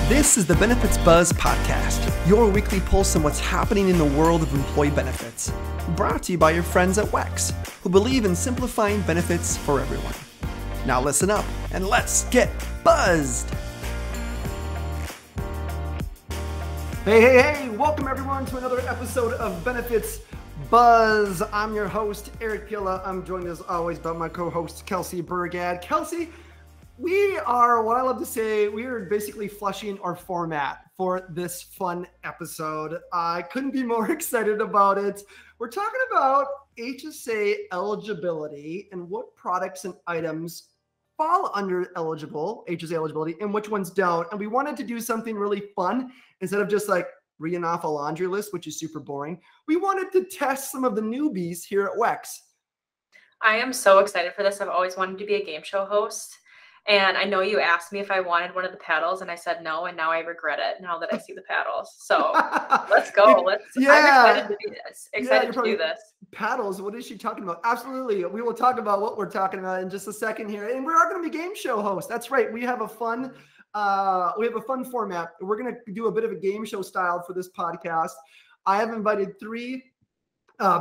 This is the Benefits Buzz Podcast, your weekly pulse on what's happening in the world of employee benefits. Brought to you by your friends at WEX, who believe in simplifying benefits for everyone. Now listen up and let's get buzzed! Hey, welcome everyone to another episode of Benefits Buzz. I'm your host, Eric Gilla. I'm joined as always by my co-host, Kelsey Burgad. Kelsey, we are, what I love to say, we are basically flushing our format for this fun episode. I couldn't be more excited about it. We're talking about HSA eligibility and what products and items fall under HSA eligibility and which ones don't. And we wanted to do something really fun instead of just like reading off a laundry list, which is super boring. We wanted to test some of the newbies here at WEX. I am so excited for this. I've always wanted to be a game show host. And I know you asked me if I wanted one of the paddles, and I said no, and now I regret it now that I see the paddles. So let's go. I'm excited to do this. To do this. Paddles, what is she talking about? Absolutely. We will talk about what we're talking about in just a second here. And we are going to be game show hosts. That's right. We have a fun format. We're going to do a bit of a game show style for this podcast. I have invited three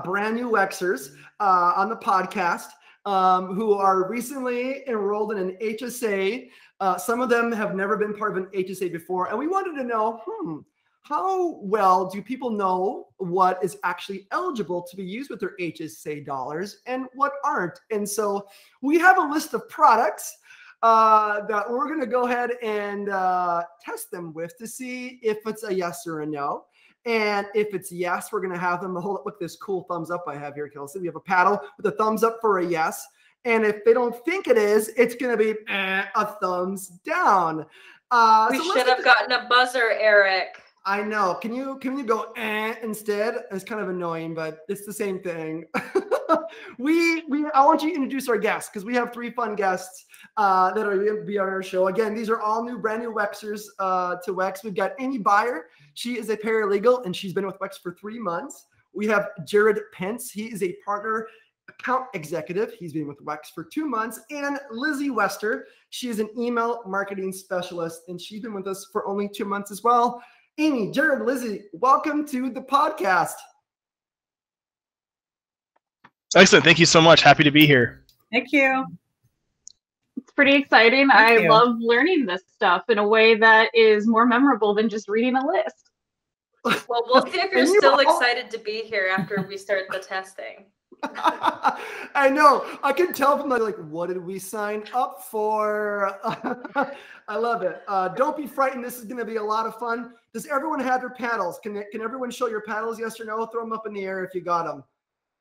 brand new Wexers on the podcast. Who are recently enrolled in an HSA. Some of them have never been part of an HSA before. And we wanted to know, how well do people know what is actually eligible to be used with their HSA dollars and what aren't? And so we have a list of products that we're going to go ahead and test them with to see if it's a yes or a no. And if it's yes, we're going to have them hold up. Look at this cool thumbs up I have here, Kelsey. We have a paddle with a thumbs up for a yes. And if they don't think it is, it's going to be a thumbs down. We should have gotten a buzzer, Eric. I know. Can you go instead? It's kind of annoying, but it's the same thing. I want you to introduce our guests because we have three fun guests that are going to be on our show. Again, these are all brand new Wexers to WEX. We've got Amy Beyer. She is a paralegal and she's been with WEX for 3 months. We have Jared Pence. He is a partner account executive. He's been with WEX for 2 months. And Lizzie Wester. She is an email marketing specialist and she's been with us for only 2 months as well. Amy, Jared, Lizzie, welcome to the podcast. Excellent. Thank you so much. Happy to be here. Thank you. It's pretty exciting. I love learning this stuff in a way that is more memorable than just reading a list. Well, we'll see if you're still excited to be here after we start the testing. I know. I can tell from like, what did we sign up for? I love it. Don't be frightened. This is going to be a lot of fun. Does everyone have their paddles? Can everyone show your paddles? Yes or no? Throw them up in the air if you got them.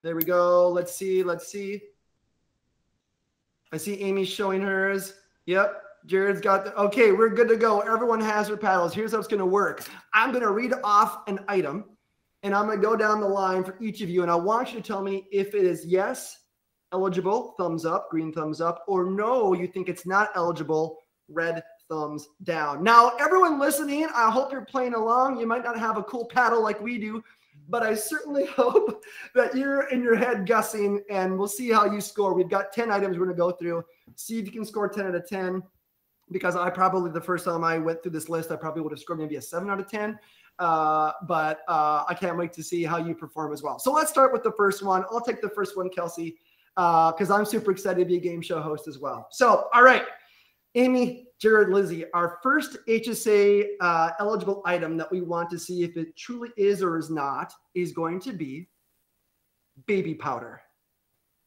There we go. Let's see. I see Amy showing hers. Yep. Jared's got okay, we're good to go. Everyone has their paddles. Here's how it's going to work. I'm going to read off an item, and I'm going to go down the line for each of you, and I want you to tell me if it is yes, eligible, thumbs up, green thumbs up, or no, you think it's not eligible, red thumbs down. Now, everyone listening, I hope you're playing along. You might not have a cool paddle like we do, but I certainly hope that you're in your head guessing, and we'll see how you score. We've got 10 items we're going to go through. See if you can score 10 out of 10, because the first time I went through this list, I probably would have scored maybe a 7 out of 10. But I can't wait to see how you perform as well. So let's start with the first one. I'll take the first one, Kelsey, because I'm super excited to be a game show host as well. So, all right, Amy, Jared, Lizzie, our first HSA eligible item that we want to see if it truly is or is not is going to be baby powder.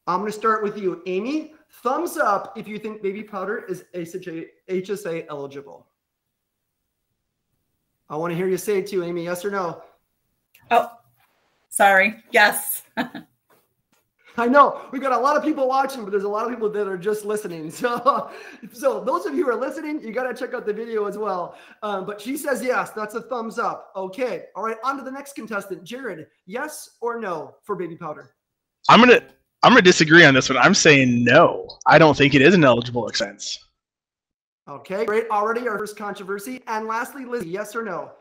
I'm going to start with you, Amy. Thumbs up if you think baby powder is HSA eligible. I want to hear you say it too, Amy. Yes or no? Oh, sorry. Yes. I know we got a lot of people watching, but there's a lot of people that are just listening. So those of you who are listening, you got to check out the video as well. But she says yes. That's a thumbs up. Okay. All right. On to the next contestant, Jared. Yes or no for baby powder? I'm gonna disagree on this one. I'm saying no. I don't think it is an eligible expense. Okay, great. Already our first controversy. And lastly, Lizzie, yes or no?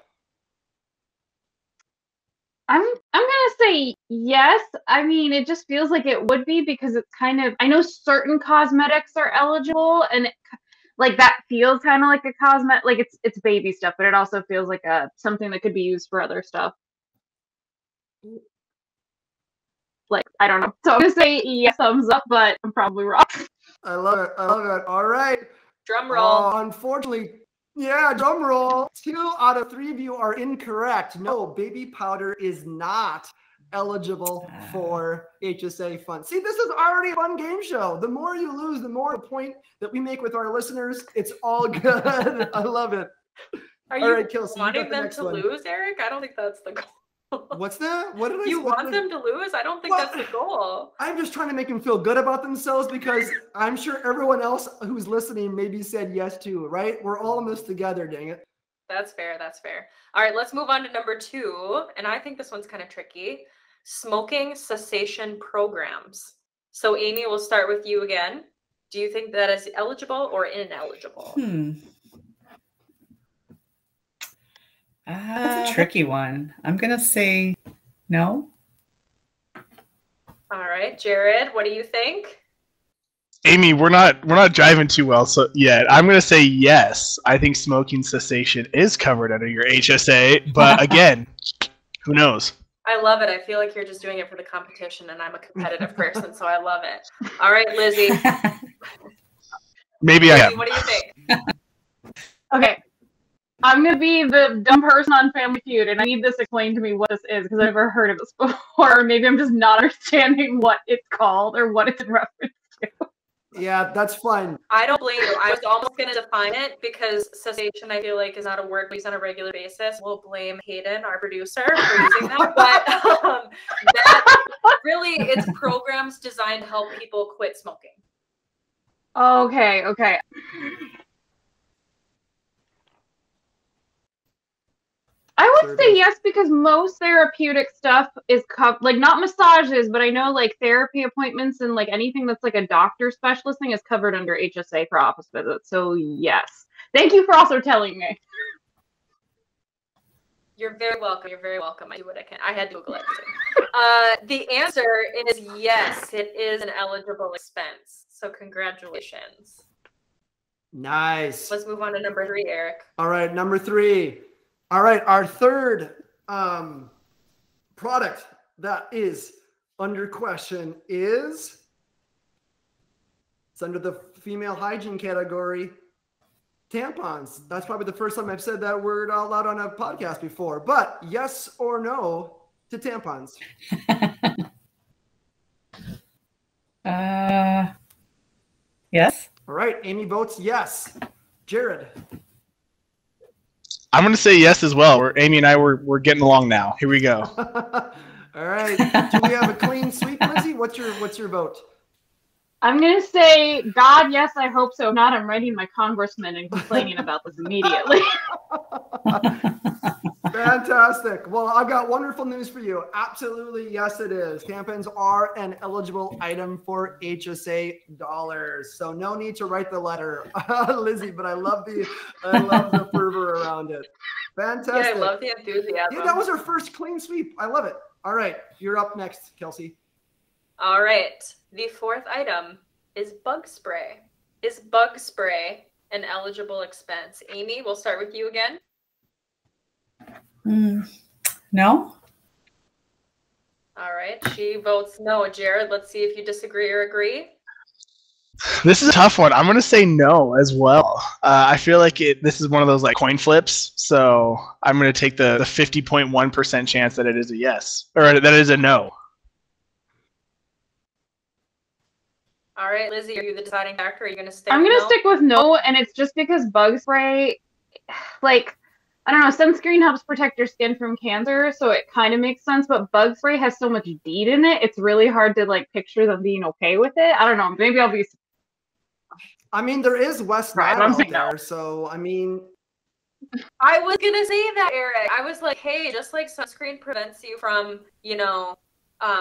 I'm gonna say yes. I mean, it just feels like it would be because it's kind of, I know certain cosmetics are eligible, and like that feels kind of like a cosmetic, like it's baby stuff, but it also feels like something that could be used for other stuff. Like, I don't know. So I'm gonna say yes, thumbs up, but I'm probably wrong. I love it. I love it. All right. Drum roll. Unfortunately, yeah, drum roll. 2 out of 3 of you are incorrect. No, baby powder is not eligible for HSA funds. See, this is already a fun game show. The more you lose, the more the point that we make with our listeners. It's all good. I love it. Are all you right, Kelsey, wanting them to lose, Eric? I don't think that's the goal. What's that? What did I? You want them to lose? I don't think that's the goal. I'm just trying to make them feel good about themselves because I'm sure everyone else who's listening maybe said yes too, right? We're all in this together, dang it. That's fair. That's fair. All right, let's move on to number 2. And I think this one's kind of tricky. Smoking cessation programs. So Amy, we'll start with you again. Do you think that is eligible or ineligible? That's a tricky one. I'm going to say no. All right, Jared, what do you think? Amy, we're not driving too well yet. I'm going to say yes. I think smoking cessation is covered under your HSA, but again, who knows? I love it. I feel like you're just doing it for the competition, and I'm a competitive person, so I love it. All right, Lizzie. Maybe I am. What do you think? Okay. I'm going to be the dumb person on Family Feud, and I need this explained to me what this is, because I've never heard of this before. Maybe I'm just not understanding what it's called or what it's in reference to. Yeah, that's fine. I don't blame you. I was almost going to define it because cessation, I feel like, is not a word we use on a regular basis. We'll blame Hayden, our producer, for using that. But that really, it's programs designed to help people quit smoking. Okay. I would say yes, because most therapeutic stuff is covered, like not massages, but I know like therapy appointments and like anything that's like a doctor specialist thing is covered under HSA for office visits. So yes. Thank you for also telling me. You're very welcome. You're very welcome. I do what I can. I had to Google it too. The answer is yes, it is an eligible expense. So congratulations. Nice. Let's move on to number 3, Eric. All right, number 3. All right, our third product that is under question is, it's under the female hygiene category, tampons. That's probably the first time I've said that word out loud on a podcast before, but yes or no to tampons? Yes. All right, Amy votes yes. Jared? I'm going to say yes as well. Amy and I, we're getting along now. Here we go. All right. Do we have a clean sweep, Lizzie? What's your vote? I'm going to say, God, yes, I hope so. If not, I'm writing my congressman and complaining about this immediately. Fantastic. Well, I've got wonderful news for you. Absolutely, yes, it is. Tampons are an eligible item for HSA dollars. So no need to write the letter, Lizzie, but I love the fervor around it. Fantastic. Yeah, I love the enthusiasm. Yeah, that was our first clean sweep. I love it. All right, you're up next, Kelsey. All right. The 4th item is bug spray. Is bug spray an eligible expense? Amy, we'll start with you again. No. All right. She votes no. Jared, let's see if you disagree or agree. This is a tough one. I'm going to say no as well. I feel like this is one of those like coin flips. So I'm going to take the 50.1% chance that it is a yes, or that it is a no. All right, Lizzie, are you the deciding factor? Are you going to stick? I'm going to stick with no, and it's just because bug spray, like, I don't know, sunscreen helps protect your skin from cancer, so it kind of makes sense, but bug spray has so much DEET in it, it's really hard to, like, picture them being okay with it. I don't know, maybe I'll be... I mean, there is West Nile out there, so, I mean... I was going to say that, Eric. I was like, hey, just like sunscreen prevents you from,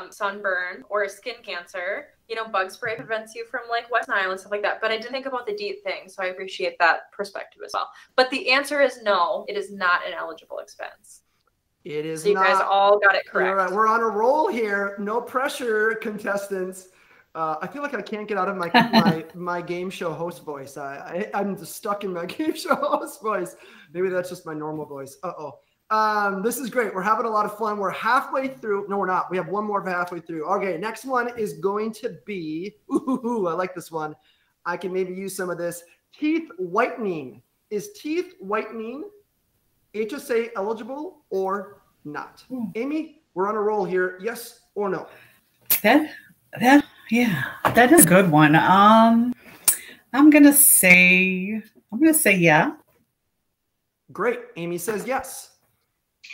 sunburn or skin cancer, bug spray prevents you from like West Nile and stuff like that. But I didn't think about the DEET thing, so I appreciate that perspective as well. But the answer is no, it is not an eligible expense. It is so you not. Guys all got it correct. We're on a roll here. No pressure, contestants. I feel like I can't get out of my game show host voice. I'm just stuck in my game show host voice. Maybe that's just my normal voice. This is great. We're having a lot of fun. We're halfway through. No, we're not. We have one more halfway through. Okay, next one is going to be, I like this one. I can maybe use some of this. Teeth whitening. Is teeth whitening HSA eligible or not? Amy, we're on a roll here. Yes or no? Yeah, that is a good one. I'm gonna say yeah. Great. Amy says yes.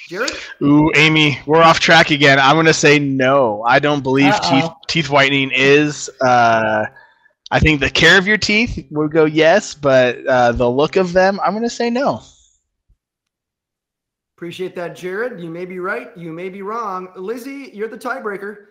Jared? Ooh, Amy, we're off track again. I'm going to say no. I don't believe teeth whitening is. I think the care of your teeth would go yes, but the look of them, I'm going to say no. Appreciate that, Jared. You may be right. You may be wrong. Lizzie, you're the tiebreaker.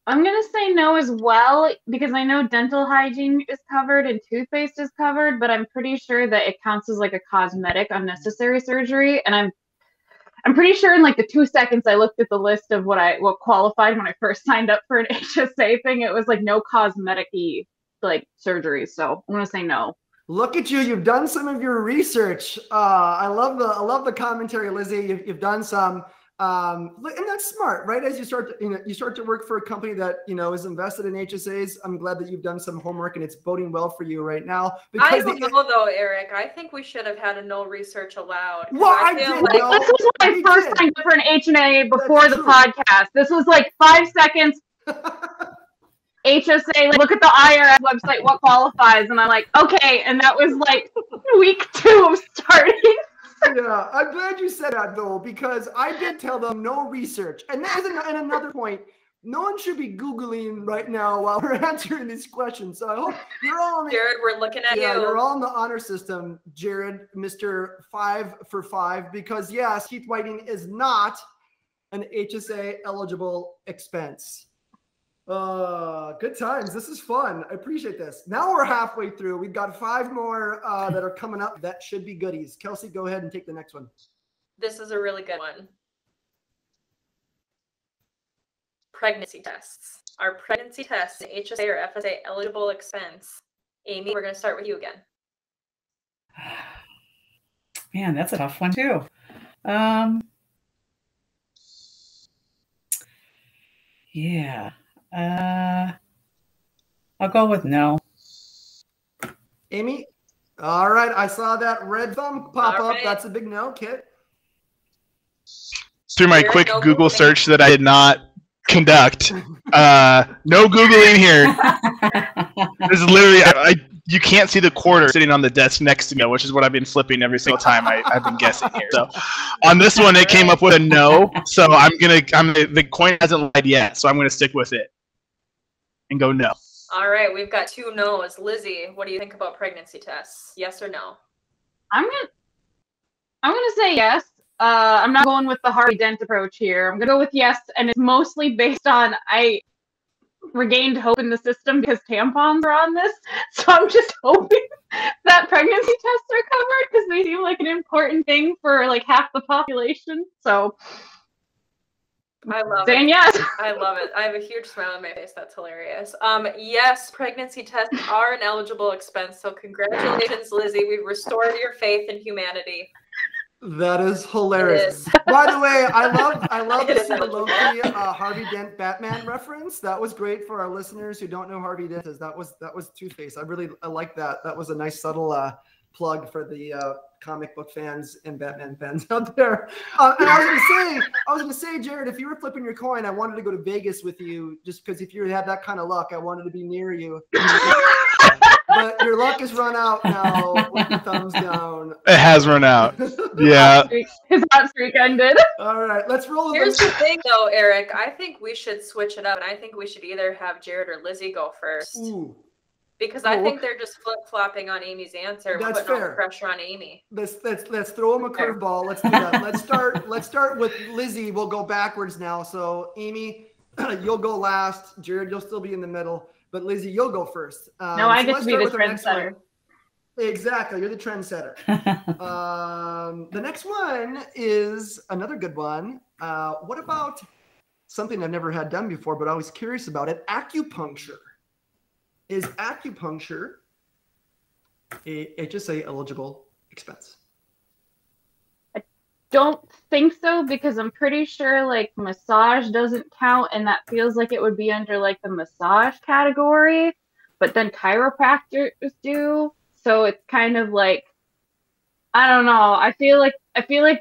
I'm going to say no as well, because I know dental hygiene is covered and toothpaste is covered, but I'm pretty sure that it counts as like a cosmetic unnecessary surgery. And I'm pretty sure in like the 2 seconds I looked at the list of what qualified when I first signed up for an HSA thing, it was like no cosmetic-y like surgery. So I'm going to say no. Look at you. You've done some of your research. I love the commentary, Lizzie. You've done some. And that's smart, right? As you start to work for a company that, is invested in HSAs. I'm glad that you've done some homework and it's boding well for you right now. I don't know though, Eric. I think we should have had a no research allowed. Well, I did. This was when I first signed up for an HNA before the podcast. This was like 5 seconds. HSA, look at the IRS website, what qualifies? And I'm like, okay. And that was like week 2 of starting. Yeah, I'm glad you said that though, because I did tell them no research. And that is another point. No one should be Googling right now while we're answering these questions. So I hope you're all on Jared, we're looking at you. You're all in the honor system, Jared, Mr. 5 for 5, because yes, teeth whitening is not an HSA eligible expense. Good times. This is fun. I appreciate this. Now we're halfway through. We've got 5 more that are coming up. That should be goodies. Kelsey, go ahead and take the next one. This is a really good one. Pregnancy tests. Are pregnancy tests an HSA or FSA eligible expense? Amy, we're going to start with you again. Man, that's a tough one too. Yeah. I'll go with no. Amy? All right. I saw that red thumb pop up. Right. That's a big no. Kit? Through my quick Google search that I did not conduct. No Googling here. There's literally, you can't see the quarter sitting on the desk next to me, which is what I've been flipping every single time I've been guessing here. So on this one, it came up with a no. So the coin hasn't lied yet. So I'm going to stick with it and go no. All right. We've got 2 no's. Lizzie, what do you think about pregnancy tests? Yes or no? I'm gonna say yes. I'm not going with the Harvey Dent approach here. I'm gonna go with yes, and it's mostly based on I regained hope in the system because tampons are on this. So I'm just hoping that pregnancy tests are covered because they seem like an important thing for like half the population. So I love saying it. Yes. I love it. I have a huge smile on my face. That's hilarious. Yes, pregnancy tests are an eligible expense. So congratulations, Lizzie. We've restored your faith in humanity. That is hilarious. By the way, I love to see the Loki Harvey Dent Batman reference. That was great for our listeners who don't know Harvey Dent is. That was Two-Face. I like that. That was a nice subtle plug for the comic book fans and Batman fans out there. And I was gonna say, Jared, if you were flipping your coin, I wanted to go to Vegas with you, just because if you had that kind of luck, I wanted to be near you. But your luck has run out now with the thumbs down. It has run out. Yeah. His hot streak ended. All right, let's roll. Here's the thing, though, Eric. I think we should switch it up, and I think we should either have Jared or Lizzie go first. Ooh. Because I think they're just flip-flopping on Amy's answer, That's putting all fair. the pressure on Amy. Let's throw him a curveball. Let's do that. Let's start with Lizzie. We'll go backwards now. So Amy, you'll go last. Jared, you'll still be in the middle. But Lizzie, you'll go first. No, I get to be the trendsetter. Exactly, you're the trendsetter. The next one is another good one. What about something I've never had done before, but I was curious about it. Acupuncture. Is acupuncture a HSA eligible expense? Don't think so, because I'm pretty sure like massage doesn't count, and that feels like it would be under like the massage category, but then chiropractors do. So it's kind of like, I don't know. I feel like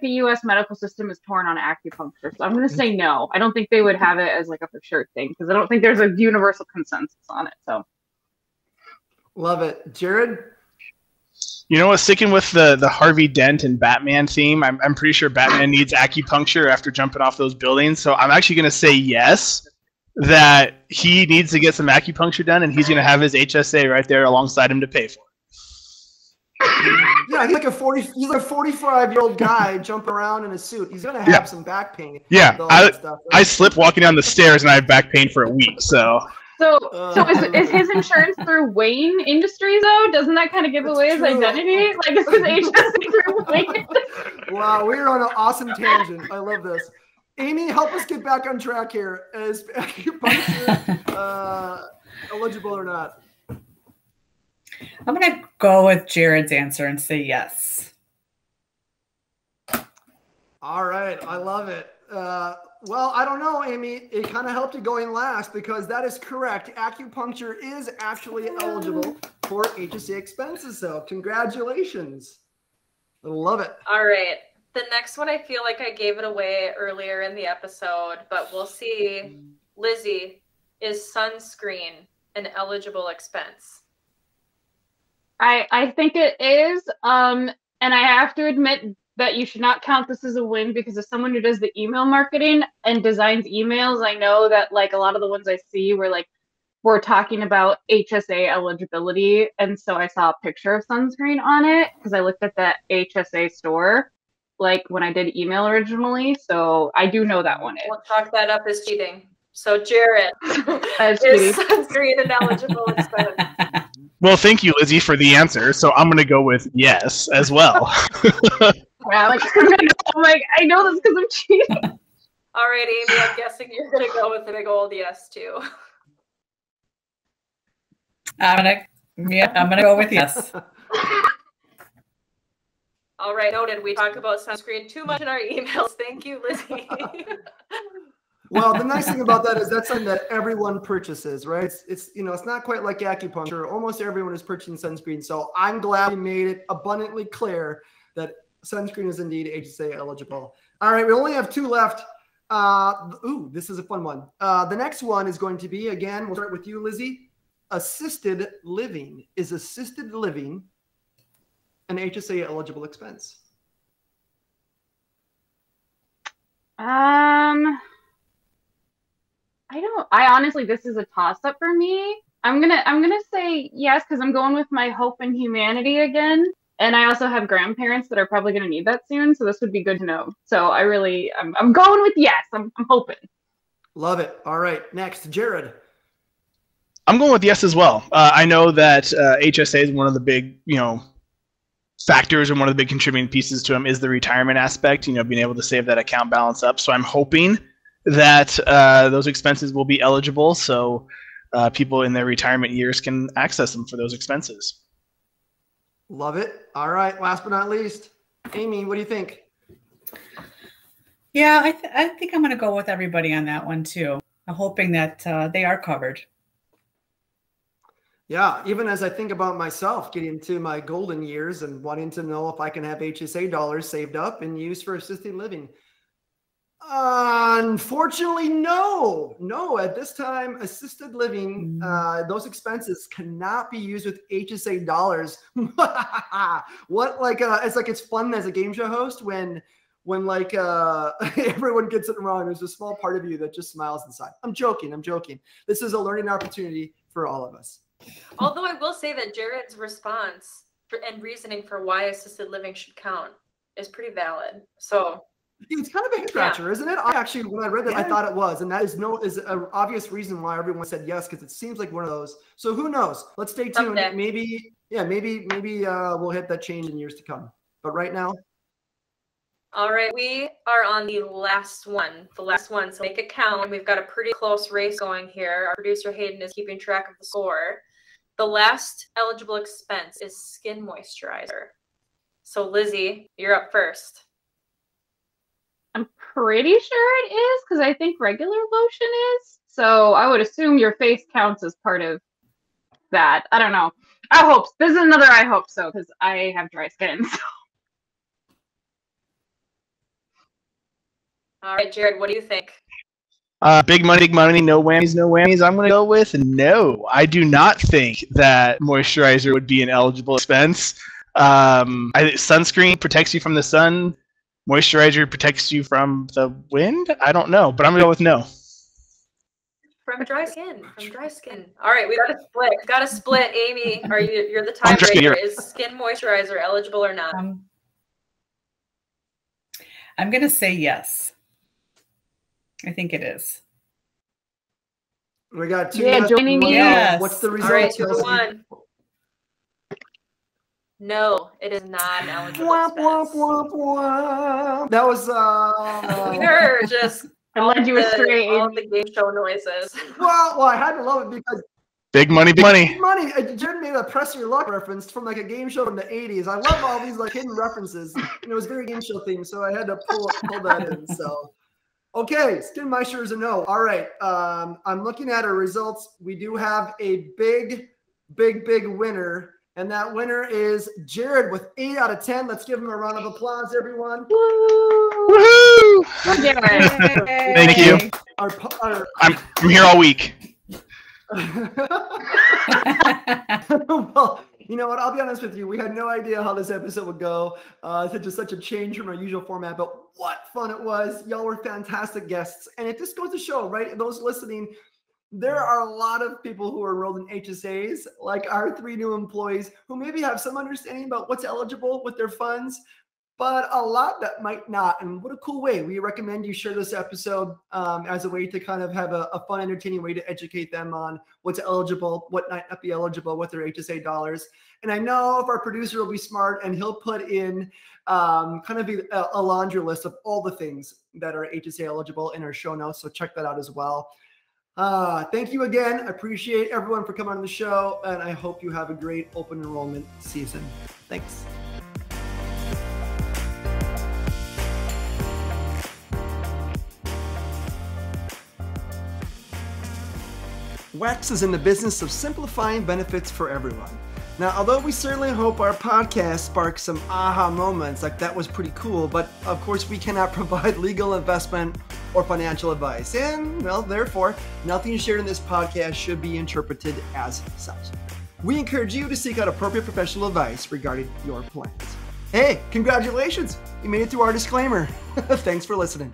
the US medical system is torn on acupuncture. So I'm going to say no. I don't think they would have it as like a for sure thing, because I don't think there's a universal consensus on it. So love it. Jared? You know what? Sticking with the Harvey Dent and Batman theme, I'm pretty sure Batman needs acupuncture after jumping off those buildings. So I'm actually going to say yes, that he needs to get some acupuncture done, and he's going to have his HSA right there alongside him to pay for it. Yeah, he's like a 45-year-old guy jumping around in a suit. He's going to have some back pain. Yeah, Stuff, right? I slip walking down the stairs, and I have back pain for a week. So is his insurance through Wayne Industries though? Doesn't that kind of give away his identity? Like, is his HSA through Wayne? Wow, we're on an awesome tangent. I love this. Amy, help us get back on track here. Is acupuncture eligible or not? I'm going to go with Jared's answer and say yes. All right, I love it. Well, I don't know, Amy. It kind of helped you going last, because that is correct. Acupuncture is actually eligible for HSA expenses. So congratulations. I love it. All right. The next one, I feel like I gave it away earlier in the episode, but we'll see. Lizzie, is sunscreen an eligible expense? I think it is. And I have to admit that you should not count this as a win, because as someone who does the email marketing and designs emails, I know that like a lot of the ones I see we're talking about HSA eligibility. And so I saw a picture of sunscreen on it because I looked at that HSA store like when I did email originally. So I do know that one is. We'll chalk that up as cheating. So Jared, is sunscreen an eligible expense? Well, thank you, Lizzie, for the answer. So I'm going to go with yes as well. Yeah, like, I'm like, I know this because I'm cheating. All right, Amy, I'm guessing you're going to go with the big old yes, too. I'm gonna go with yes. All right, noted. We talk about sunscreen too much in our emails. Thank you, Lizzie. Well, the nice thing about that is that's something that everyone purchases, right? It's not quite like acupuncture. Almost everyone is purchasing sunscreen. So I'm glad we made it abundantly clear that sunscreen is indeed HSA eligible. All right, we only have two left. This is a fun one. The next one is going to be, again, we'll start with you, Lizzie. Assisted living. Is assisted living an HSA eligible expense? I honestly, this is a toss up for me. I'm gonna say yes, because I'm going with my hope and humanity again. And I also have grandparents that are probably gonna need that soon, so this would be good to know. So I'm going with yes. I'm hoping. Love it. All right, next, Jared. I'm going with yes as well. I know that HSA is one of the big, factors, and one of the big contributing pieces to them is the retirement aspect, being able to save that account balance up. So I'm hoping that those expenses will be eligible, so people in their retirement years can access them for those expenses. Love it. All right, last but not least, Amy, what do you think? Yeah, I think I'm going to go with everybody on that one too. I'm hoping that they are covered. Yeah, even as I think about myself getting to my golden years and wanting to know if I can have HSA dollars saved up and used for assisted living. Unfortunately, no. At this time, assisted living, those expenses cannot be used with HSA dollars. It's fun as a game show host when everyone gets it wrong. There's a small part of you that just smiles inside. I'm joking. This is a learning opportunity for all of us. Although I will say that Jared's response and reasoning for why assisted living should count is pretty valid. So it's kind of a head scratcher, isn't it? When I read that, I thought it was, and that is an obvious reason why everyone said yes, because it seems like one of those. So who knows? Let's stay tuned. Someday. Maybe we'll hit that change in years to come. But right now, All right, we are on the last one. So make it count. We've got a pretty close race going here. Our producer Hayden is keeping track of the score. The last eligible expense is skin moisturizer. So Lizzie, you're up first. I'm pretty sure it is because I think regular lotion is. So I would assume your face counts as part of that. I don't know. I hope. This is another I hope so because I have dry skin. So. All right, Jared, what do you think? Big money, no whammies. I'm going to go with no. I do not think that moisturizer would be an eligible expense. Sunscreen protects you from the sun. Moisturizer protects you from the wind? I don't know, but I'm going to go with no. From dry skin. All right, we got to split. Amy, you're the tiebreaker. Is skin moisturizer eligible or not? I'm going to say yes. I think it is. We got 2. Yeah, joining you. Yes. What's the result? All right, 2-1. No, it is not an eligible expense. That was You're just I led you astray. All the game show noises. well, I had to love it because big money. Jared made a Press Your Luck reference from like a game show from the 80s. I love all these like hidden references. And it was very game show themed, so I had to pull that in. So okay, skin moisturizer is a no. All right. I'm looking at our results. We do have a big winner. And that winner is Jared with 8 out of 10. Let's give him a round of applause, everyone. Woohoo! Thank you. I'm here all week. Well, you know what? I'll be honest with you. We had no idea how this episode would go. It's such a change from our usual format, but what fun it was. Y'all were fantastic guests. And it just goes to show, right? Those listening, there are a lot of people who are enrolled in HSAs, like our 3 new employees, who maybe have some understanding about what's eligible with their funds, but a lot that might not. And what a cool way. We recommend you share this episode as a way to kind of have a fun, entertaining way to educate them on what's eligible, what might not be eligible with their HSA dollars. And I know if our producer will be smart and he'll put in kind of a laundry list of all the things that are HSA eligible in our show notes. So check that out as well. Thank you again. I appreciate everyone for coming on the show, and I hope you have a great open enrollment season. Thanks. WEX is in the business of simplifying benefits for everyone. Now, although we certainly hope our podcast sparks some aha moments, like that was pretty cool, but of course we cannot provide legal, investment, or financial advice. And, well, therefore, nothing shared in this podcast should be interpreted as such. We encourage you to seek out appropriate professional advice regarding your plans. Hey, congratulations! You made it through our disclaimer. Thanks for listening.